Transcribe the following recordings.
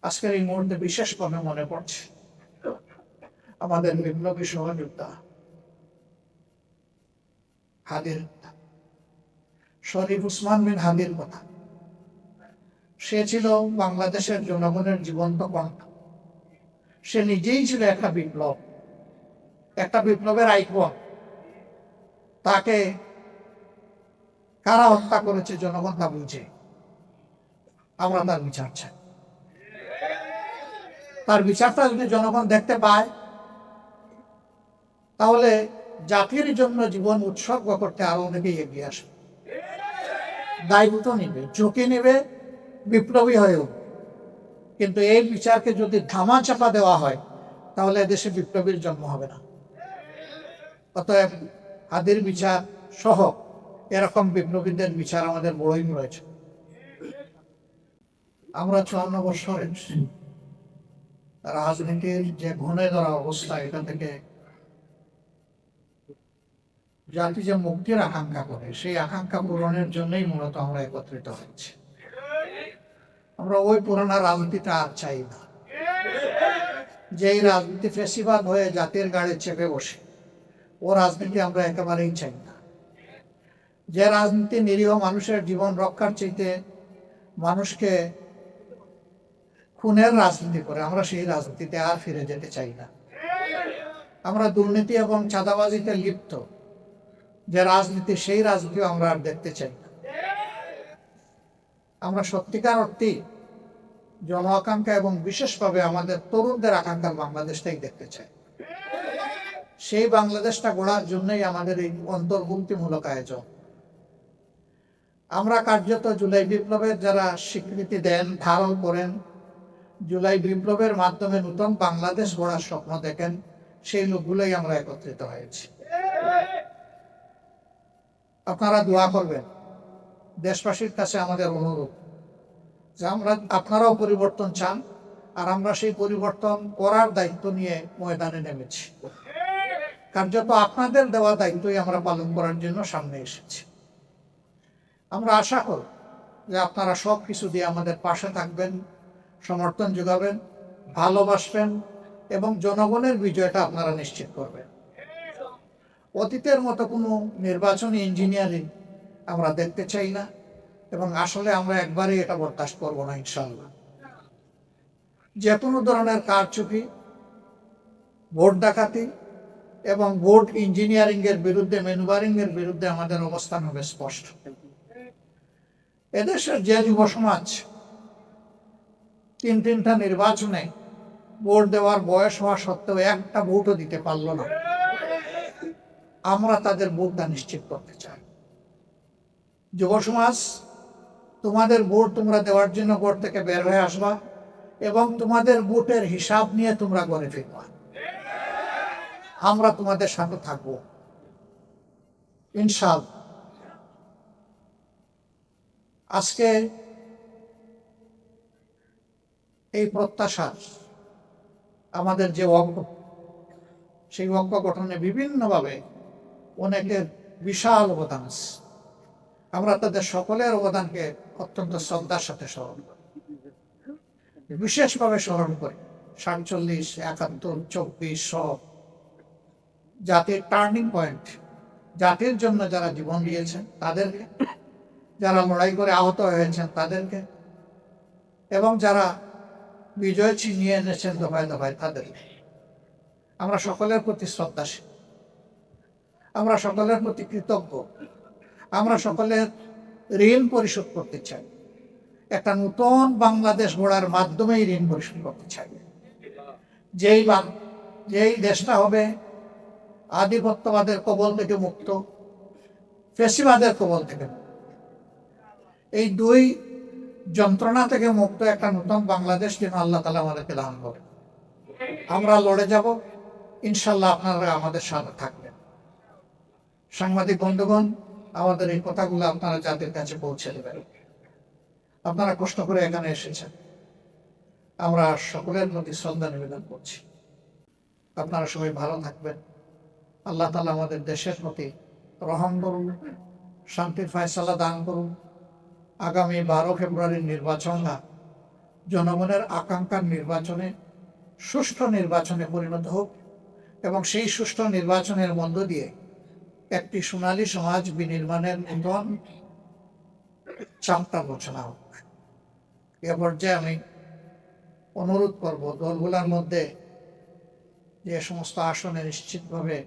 আজকের এই মুহূর্তে বিশেষভাবে মনে পড়ছে আমাদের বিপ্লবী সহযোদ্ধা হাদির শরীফ উসমান বিন হাদির কথা। সে ছিল বাংলাদেশের জনগণের জীবন্ত কণ্ঠ। সে নিজেই ছিল একটা বিপ্লব, একটা বিপ্লবের আইকন। তাকে কারা হত্যা করেছে জনগণ তা বুঝে। আমরা তার বিচার চাই। তার বিচারটা যদি জনগণ দেখতে পায়, তাহলে জাতির জন্য জীবন উৎসর্গ করতে আরো অনেকেই এগিয়ে আসবে, দায়িত্ব নেবে, ঝুঁকি নেবে, বিপ্লবী হয়ে উঠবে। কিন্তু এই বিচারকে যদি ধামা চাপা দেওয়া হয়, তাহলে দেশে বিপ্লবীর জন্ম হবে না। অতএব হাদির বিচার সহ এরকম বিপ্লবীদের বিচার আমাদের বড়ই রয়েছে। আমরা 54 বছরের রাজনীতির যে ঘুণে ধরা অবস্থা, এটা থেকে জাতি যে মুক্তির আকাঙ্ক্ষা করে, সেই আকাঙ্ক্ষা পূরণের জন্যই মূলত আমরা একত্রিত হয়েছি। আমরা ওই পুরোনো রাজনীতিটা আর চাই না, যেই রাজনীতি ফেসিবাদ হয়ে জাতির গাড়ি চেপে বসে, ও রাজনীতি আমরা একেবারেই চাই না। যে রাজনীতি নিরীহ মানুষের জীবন রক্ষার চাইতে মানুষকে খুনের রাজনীতি করে, আমরা সেই রাজনীতিতে আর ফিরে যেতে চাই না। আমরা দুর্নীতি এবং চাঁদাবাজিতে লিপ্ত যে রাজনীতি, সেই রাজনীতিও আমরা আর দেখতে চাই না। আমরা সত্যিকার অর্থেই জন আকাঙ্ক্ষা এবং বিশেষভাবে আমাদের তরুণদের আকাঙ্ক্ষার বাংলাদেশটাই দেখতে চাই। সেই বাংলাদেশটা গড়ার জন্যই আমাদের এই অন্তর্ভুক্তিমূলক আয়োজন। আমরা কার্যত জুলাই বিপ্লবের যারা স্বীকৃতি দেন, ধারণ করেন, জুলাই বিপ্লবের মাধ্যমে নতুন বাংলাদেশ গড়ার স্বপ্ন দেখেন, সেই লোকগুলোই আমরা একত্রিত হয়েছি। আপনারা দোয়া করবেন। দেশবাসীর কাছে আমাদের অনুরোধ যে আপনারাও পরিবর্তন চান, আর আমরা সেই পরিবর্তন করার দায়িত্ব নিয়ে ময়দানে নেমেছি। কার্যত আপনাদের দেওয়া দায়িত্বই আমরা পালন করার জন্য সামনে এসেছি। আমরা আশা করি যে আপনারা সব কিছু দিয়ে আমাদের পাশে থাকবেন, সমর্থন যোগাবেন, ভালোবাসবেন এবং জনগণের বিজয়টা আপনারা নিশ্চিত করবেন। অতীতের মতো কোনো নির্বাচনী ইঞ্জিনিয়ারিং আমরা দেখতে চাই না, এবং আসলে আমরা একবারই এটা বরদাস্ত করব না ইনশাআল্লাহ। যে কোনো ধরনের কারচুপি, ভোট ডাকাতি এবং ভোট ইঞ্জিনিয়ারিং এর বিরুদ্ধে, ম্যানুভারিং এর বিরুদ্ধে আমাদের অবস্থান হবে স্পষ্ট। এদেশের যে যুব সমাজ তিনটা নির্বাচনে ভোট দেওয়ার বয়স হওয়া সত্ত্বেও একটা ভোটও দিতে পারল না, আমরা তাদের ভোটটা নিশ্চিত করতে চাই। যুব সমাজ, তোমাদের ভোট তোমরা দেওয়ার জন্য ভোট থেকে বের হয়ে আসবা এবং তোমাদের ভোটের হিসাব নিয়ে তোমরা ঘরে ফিরবা। আমরা তোমাদের সাথে থাকবো ইনশাআল্লাহ। আজকে এই প্রত্যাশা, আমাদের যে অঙ্গ, সেই অঙ্গ গঠনে বিভিন্নভাবে অনেকের বিশাল অবদান আছে। আমরা তাদের সকলের অবদানকে অত্যন্ত শ্রদ্ধার সাথে স্মরণ করি, বিশেষভাবে স্মরণ করি 47, 71, 24 সব জাতির টার্নিং পয়েন্ট, জাতির জন্য যারা জীবন দিয়েছেন তাদেরকে, যারা লড়াই করে আহত হয়েছেন তাদেরকে, এবং যারা বিজয় ছিনিয়ে এনেছেন দফায় দফায় তাদেরকে। আমরা সকলের প্রতি শ্রদ্ধাশীল, আমরা সকলের প্রতি কৃতজ্ঞ। আমরা সকলের ঋণ পরিশোধ করতে চাই। একটা নতুন বাংলাদেশ গড়ার মাধ্যমেই ঋণ পরিশোধ করতে চাই। যেই দেশটা হবে আধিপত্যবাদের কবল থেকে মুক্ত, ফ্যাসিবাদের কবল থেকে মুক্ত, এই দুই যন্ত্রণা থেকে মুক্ত একটা নতুন বাংলাদেশ যেন আল্লাহ তাআলা আমাদেরকে দান করে। আমরা লড়ে যাব ইনশাআল্লাহ, আপনারা আমাদের সাথে থাকবেন। সাংবাদিক বন্ধুগণ, আমাদের এই কথাগুলো আপনারা জাতির কাছে পৌঁছে দেবেন। আপনারা কষ্ট করে এখানে এসেছেন, আমরা সকলের প্রতি শ্রদ্ধা নিবেদন করছি। আপনারা সবাই ভালো থাকবেন। আল্লাহ তাআলা আমাদের দেশের প্রতি রহম করুন, শান্তির ফয়সালা দান করুন। আগামী 12 ফেব্রুয়ারির নির্বাচনটা জনগণের আকাঙ্ক্ষার নির্বাচনে সুষ্ঠু নির্বাচনে পরিণত হোক এবং সেই সুষ্ঠু নির্বাচনের মধ্য দিয়ে একটি সোনালী সমাজ বিনির্মাণের নতুন চাপটা রচনা হোক। এ পর্যায়ে আমি অনুরোধ করব দলগুলোর মধ্যে যে সমস্ত আসনে নিশ্চিতভাবে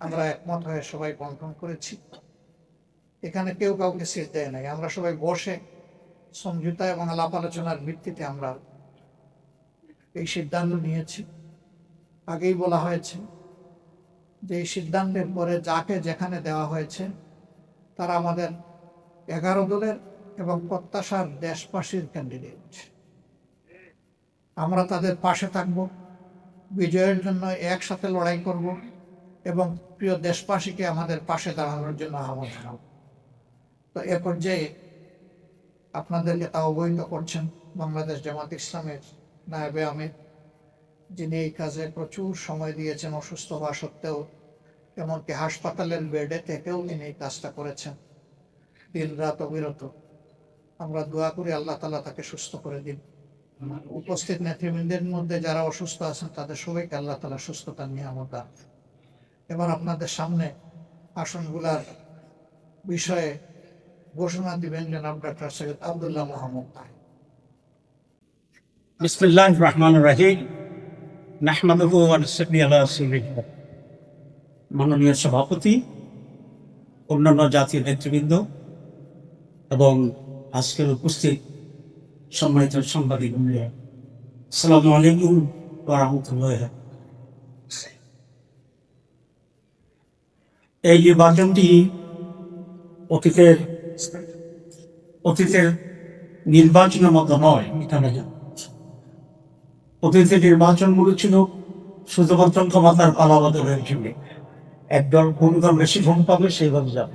আমরা একমত হয়ে সবাই বন্টন করেছি, এখানে কেউ কাউকে সিট দেয় নাই। আমরা সবাই বসে সমঝোতা এবং আলাপ আলোচনার ভিত্তিতে আমরা এই সিদ্ধান্ত নিয়েছি। আগেই বলা হয়েছে যে এই সিদ্ধান্তের পরে যাকে যেখানে দেওয়া হয়েছে তারা আমাদের 11 দলের এবং প্রত্যাশার দেশবাসীর ক্যান্ডিডেট। আমরা তাদের পাশে থাকব, বিজয়ের জন্য একসাথে লড়াই করব এবং প্রিয় দেশবাসীকে আমাদের পাশে দাঁড়ানোর জন্য আহ্বান জানাব। তো এ পর্যায়ে আপনাদেরকে তা অবহিত করছেন বাংলাদেশ জামাত ইসলামের নায়েবে আমির, যিনি এই কাজে প্রচুর সময় দিয়েছেন অসুস্থ হওয়া সত্ত্বেও, এমনকি হাসপাতালের বেডে থেকেও তিনি এই কাজটা করেছেন দিন রাত অবিরত। আমরা দোয়া করি আল্লাহ তাআলা তাকে সুস্থ করে দিন। উপস্থিত নেতৃবৃন্দের মধ্যে যারা অসুস্থ আছেন তাদের সবাইকে আল্লাহ তাআলা সুস্থতার নিয়ামত দান। এবার আপনাদের সামনে আসনগুলার বিষয়ে ঘোষণা দিবেন জনাব ডক্টর সৈয়দ আব্দুল্লাহ মোহাম্মদ। বিসমিল্লাহির রহমানির রহিম। নাহমাদুহু ওয়া নুসাল্লি আলা রাসূলিল্লাহ। মাননীয় সভাপতি, অন্যান্য জাতীয় নেতৃবৃন্দ এবং আজকের উপস্থিত সম্মানিত সাংবাদিক, আসসালামু আলাইকুম ওয়া রাহমাতুল্লাহ। এই নির্বাচনটি অতীতের নির্বাচনের মতো নয়। অতীতের নির্বাচনগুলো ছিল শুধুমাত্র ক্ষমতার পালাবদলের জন্য, একদল কোন দল বেশি ভোট পাবে সেইভাবে যাবে।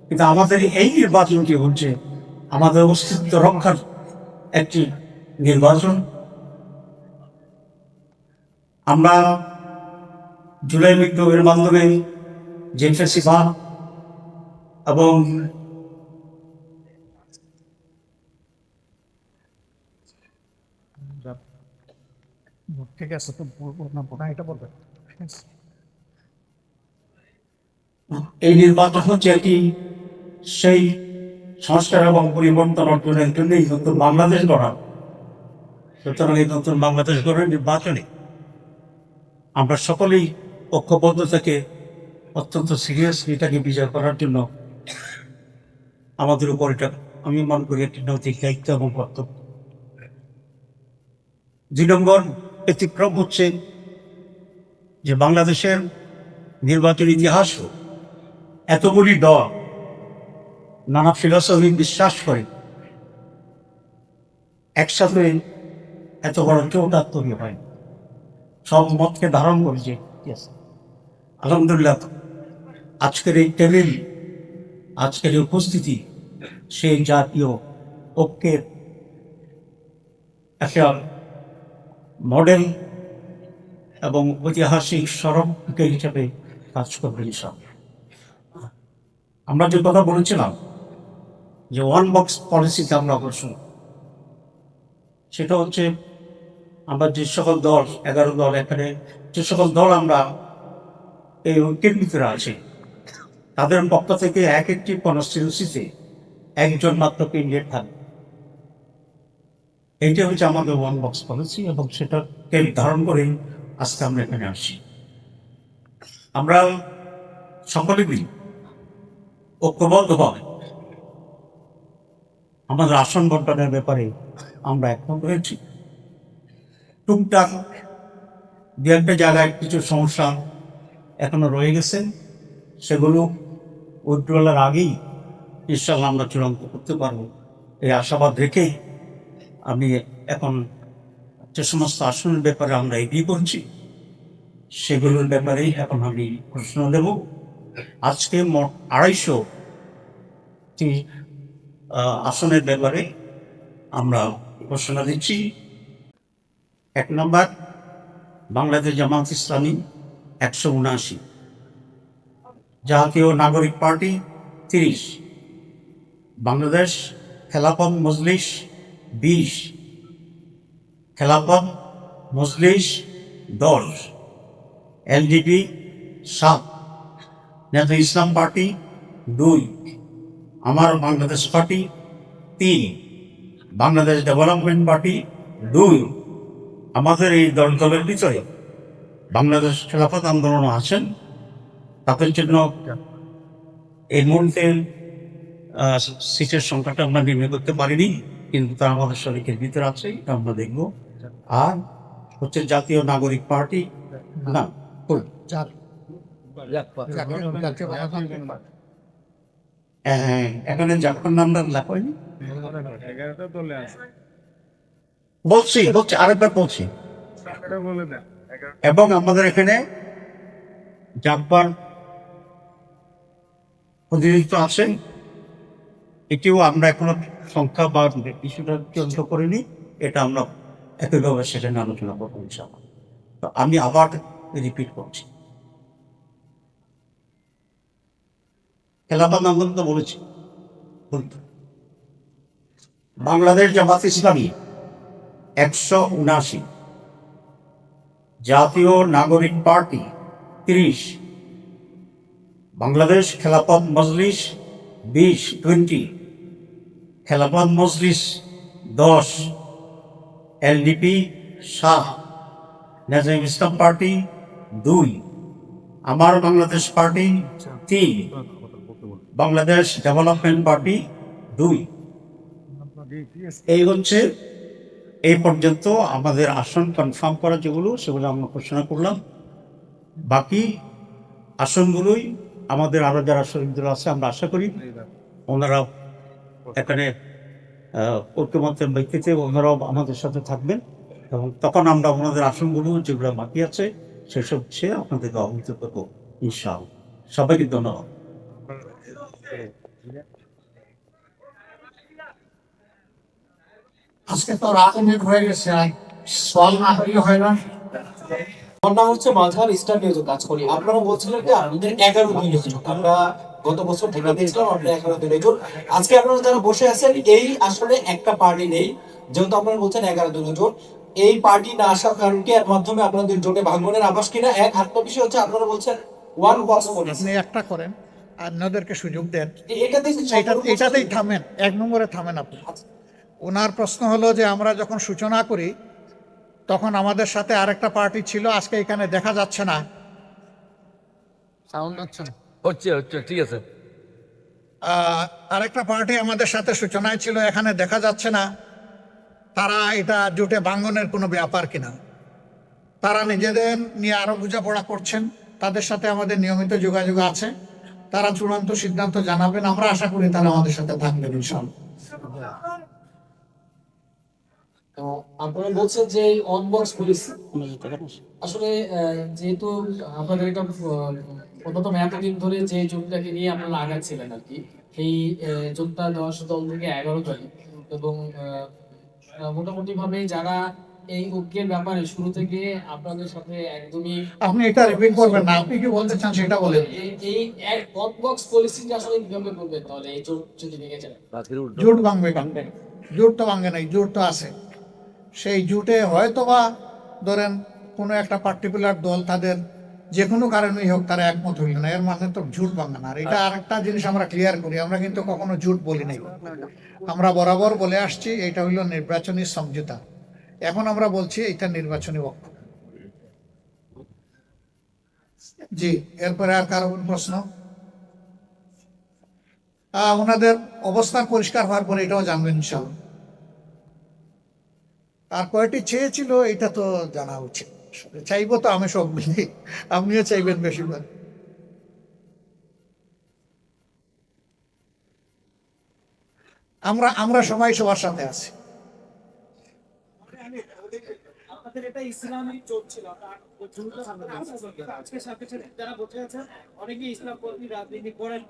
কিন্তু আমাদের এই নির্বাচনটি হচ্ছে আমাদের অস্তিত্ব রক্ষার একটি নির্বাচন। আমরা জুলাই বিপ্লবের মাধ্যমে যে ফ্যাসিবাদ এবং ঠিক আছে, তো এটা বলবেন। এই নির্বাচন হচ্ছে একটি সেই সংস্কার এবং পরিবর্তন অর্জনের জন্যই নতুন বাংলাদেশ গড়া। সুতরাং এই নতুন বাংলাদেশ গড়ার নির্বাচনে আমরা সকলেই ঐক্যবদ্ধ থেকে অত্যন্ত সিরিয়াসলি এটাকে বিজয় করার জন্য আমাদের উপর এটা আমি মনে করি একটি নৈতিক দায়িত্ব এবং কর্তব্য। 2 নম্বর ব্যতিক্রম হচ্ছে যে বাংলাদেশের নির্বাচন ইতিহাস এতগুলি দল নানা ফিলসফি বিশ্বাস করে একসাথে এত বড় চৌকাট তৈরি হয়, সব মতকে ধারণ করেছে। আলহামদুলিল্লাহ, আজকের এই টেবিল, আজকের এই উপস্থিতি সেই জাতীয় ঐক্যের একটা মডেল এবং ঐতিহাসিক স্মরণ হিসেবে কাজ করবে। আমরা যে কথা বলেছিলাম যে ওয়ান বক্স পলিসিতে আমরা অগ্রসর, সেটা হচ্ছে আমরা যে সকল দল 11 দল, এখানে যে সকল দল আমরা এই ঐক্যের ভিতরে আছে, তাদের পক্ষ থেকে এক একটি কনস্টিটিউন্সিতে একজন মাত্র ক্যান্ডিডেট থাকবে। এইটা হচ্ছে আমাদের ওয়ান বক্স পলিসি এবং সেটাকে ধারণ করে আজকে আমরা এখানে আসি। আমরা সকলে মিলে ঐক্যবদ্ধভাবে আমাদের আসন বন্টনের ব্যাপারে আমরা একমত হয়েছি। টুকটাক 2-1টা জায়গায় কিছু সমস্যা এখনো রয়ে গেছে, সেগুলো উইথড্রয়ালের আগেই ইনশাআল্লাহ আমরা চূড়ান্ত করতে পারবো এই আশাবাদ রেখেই আমি এখন যে সমস্ত আসনের ব্যাপারে আমরা এগিয়ে করছি সেগুলোর ব্যাপারেই এখন আমি ঘোষণা দেব। আজকে মোট 250টি আসনের ব্যাপারে আমরা ঘোষণা দিচ্ছি। 1 নম্বর, বাংলাদেশ জামাত ইসলামী 179, জাতীয় নাগরিক পার্টি 30, বাংলাদেশ খেলাফত মজলিস 20, খেলাফত মজলিস 10, এলডিপি 7, জাতীয় ইসলাম পার্টি 2, আমার Bangladesh party 3, Bangladesh development party 2। আমাদের এই দলের ভিতরে বাংলাদেশ খেলাফত আন্দোলন আছেন, তাদের জন্য এই মুহূর্তে সিটের সংখ্যাটা আমরা নির্ণয় করতে পারিনি, কিন্তু তারা আমাদের শরীরের ভিতরে আছে, এটা আমরা দেখবো। আর হচ্ছে জাতীয় নাগরিক পার্টি না এখানে জাফর নামটা লেখা হয়নি, বলছি আরেকবার বলছি। এবং আমাদের এখানে জাফর প্রতিনিধিত্ব আছে, এটিও আমরা এখনো সংখ্যা বা ইস্যুটা চর্চা করিনি, এটা আমরা একইভাবে সেটা নিয়ে আলোচনা করবো ইনশাআল্লাহ। তো আমি আবার রিপিট করছি, খেলাফত আন্দোলন তো বলেছি, বাংলাদেশ জামাত ইসলামী 179, জাতীয় নাগরিক পার্টি 30, বাংলাদেশ খেলাফত মজলিস 20, খেলাফত মজলিস 10, এলডিপি 7, জাতীয় ইসলাম পার্টি 2, আমার Bangladesh party 3, Bangladesh development party 2। এই হচ্ছে এই পর্যন্ত আমাদের আসন কনফার্ম করা যেগুলো, সেগুলো আমরা ঘোষণা করলাম। বাকি আসনগুলোই আমাদের আরো যারা শহীদরা আছে, আমরা আশা করি ওনারা এখানে ঐক্যমত্যের ভিত্তিতে ওনারাও আমাদের সাথে থাকবেন, এবং তখন আমরা ওনাদের আসনগুলো যেগুলো বাকি আছে সেসব সে আপনাদেরকে অবহিত করবো ইনশাআল্লাহ। সবাইকে ধন্যবাদ। আজকে তো রাজনীতি হয়ে গেছে, সল না হইলে হয় না। আমার নাম হচ্ছে মাঝার স্টার নিউজে কাজ করি। আপনারা বলছিলেন যে আপনাদের 11 দিন নিয়োজন, আমরা গত বছর ঢাকা দিয়েছিলাম, আপনারা 11 দিন নিয়োজন। আজকে আপনারা যারা বসে আছেন, এই আসলে একটা পার্টি নেই, যেহেতু আপনারা বলছেন 11 দিন নিয়োজন, এই পার্টি না আসার কারণ কি, এর মাধ্যমে আপনাদের জোটে ভাঙনের আভাস কিনা? এক হাতটা বিষয় হচ্ছে আপনারা বলছেন ওয়ান বক্স পলিসি, আপনি একটা করেন আর অন্যদেরকে সুযোগ দেন, এটাতেই এটাতেই থামেন, 1 নম্বরে থামেন আপনি। ওনার প্রশ্ন হলো যে আমরা যখন সূচনা করি তখন আমাদের সাথে আরেকটা পার্টি ছিল, আজকে এখানে দেখা যাচ্ছে না। সাউন্ড হচ্ছে না? হচ্ছে ঠিক আছে। আরেকটা পার্টি আমাদের সাথে সূচনায় ছিল, এখানে দেখা যাচ্ছে না। তারা এটা জোটে ভাঙ্গনের কোনো ব্যাপার কিনা, তারা নিজেদের নিয়ে আরো বোঝাপড়া করছেন, তাদের সাথে আমাদের নিয়মিত যোগাযোগ আছে, তারা চূড়ান্ত সিদ্ধান্ত জানাবেন। আমরা আশা করি তারা আমাদের সাথে থাকবেন ইনশাআল্লাহ। তো আপনারা বলছেন যে অন বক্স পলিসি, আসলে যেহেতু আপনাদের এটা প্রথম এতদিন ধরে যে জোটটাকে নিয়ে আপনারা আগাচ্ছিলেন আর কি, এই জোটটা 10 দল থেকে 11 দল, এবং মোটামুটি ভাবে যারা এই ঐক্যের ব্যাপারে শুরু থেকে আপনাদের সাথে একদমই, আপনি এটা রিপিট করবেন না, আপনি কি বলতে চান সেটা বলেন। এই অন বক্স পলিসিটা আসলে কিভাবে করবেন তাহলে এই জোট যদি ভেঙে যায়? জোট ভাঙবে কেন? জোট তো ভাঙে নাই, জোট তো আছে। সেই জোটে হয়তোবা ধরেন কোনো একটা পার্টিকুলার দল তাদের যে কোনো কারণেই হোক তারা একমত হইল না, এর মানে তো জোট ভাঙে না। আর এটা আরেকটা জিনিস আমরা ক্লিয়ার করি, আমরা কিন্তু কখনো জোট বলি নাই, আমরা বরাবর বলে আসছি এটা হইল নির্বাচনী সমঝোতা। এখন আমরা বলছি এটা নির্বাচনী বক্তব্য। জি, এরপরে আর কারো কোনো প্রশ্ন? ওনাদের অবস্থান পরিষ্কার হওয়ার পরে এটাও জানবেন ইনশাআল্লাহ। আর কয়টি চেয়েছিল এটা তো জানা উচিত, চাইবো তো আমি সব মিলি, আপনিও চাইবেন বেশিরভাগ। আমরা সবাই সবার সাথে আছি। আপনাদের এটা ইসলামী জোট ছিল, আজকে সাথে সাথে যারা বসে আছেন অনেকেই ইসলাম পন্থী রাজনীতি করেন।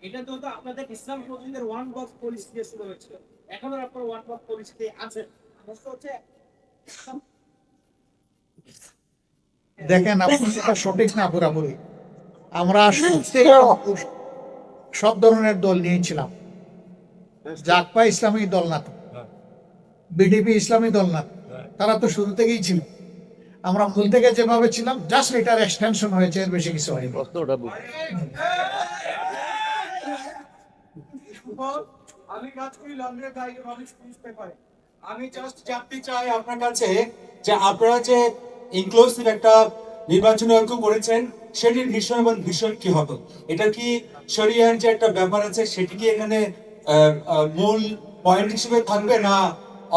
এটা তো আপনাদের ইসলাম পন্থীদের ওয়ান বক্স পলিসি দিয়ে শুরু হয়েছিল, এখনো আপনারা ওয়ান বক্স পলিসিতে আছেন। হচ্ছে দেখেন আপনি সেটা সঠিক না পুরাপুরি। আমরা সব ধরনের দল নিয়েছিলাম, জাকপা ইসলামী দল না তো, বিডিপি ইসলামী দল না, তারা তো শুরু থেকেই ছিল। আমরা মূল থেকে যেভাবে ছিলাম, জাস্ট এটার এক্সটেনশন হয়েছে, এর বেশি কিছু হয়নি। আমি কাজ করি লন্ডনের গাইড পাবলিক নিউজ পেপারে। আমি জাস্ট জানতে চাই আপনার কাছে যে আপনারা যে ইনক্লুসিভ একটা নির্বাচনী ঐক্য করেছেন, সেটির ভীষণ এবং ভীষণ কি হতো? এটা কি শরিয়ার যে একটা ব্যাপার আছে সেটি কি এখানে মূল পয়েন্ট হিসেবে থাকবে, না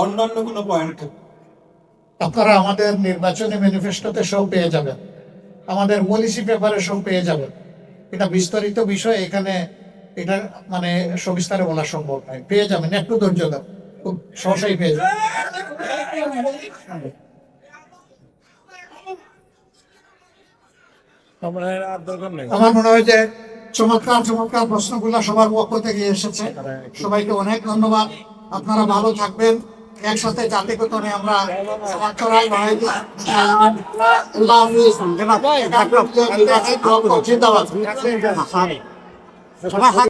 অন্যান্য কোনো পয়েন্ট থাকবে? আপনারা আমাদের নির্বাচনী ম্যানিফেস্টোতে সব পেয়ে যাবেন, আমাদের পলিসি পেপারে সব পেয়ে যাবেন। এটা বিস্তারিত বিষয়, এখানে এটা মানে সবিস্তারে বলা সম্ভব নয়। পেয়ে যাবেন, একটু ধৈর্য দেন, খুব সহসাই পেয়ে যাবেন। আমার মনে হয় যে চমৎকার চমৎকার প্রশ্নগুলো সবার পক্ষ থেকে এসেছে। সবাইকে অনেক ধন্যবাদ। আপনারা ভালো থাকবেন। একসাথে জাতিগতনে আমরা সমান্তরাল লড়াই আল্লাহ হাফেজ। জিন্দাবাদ।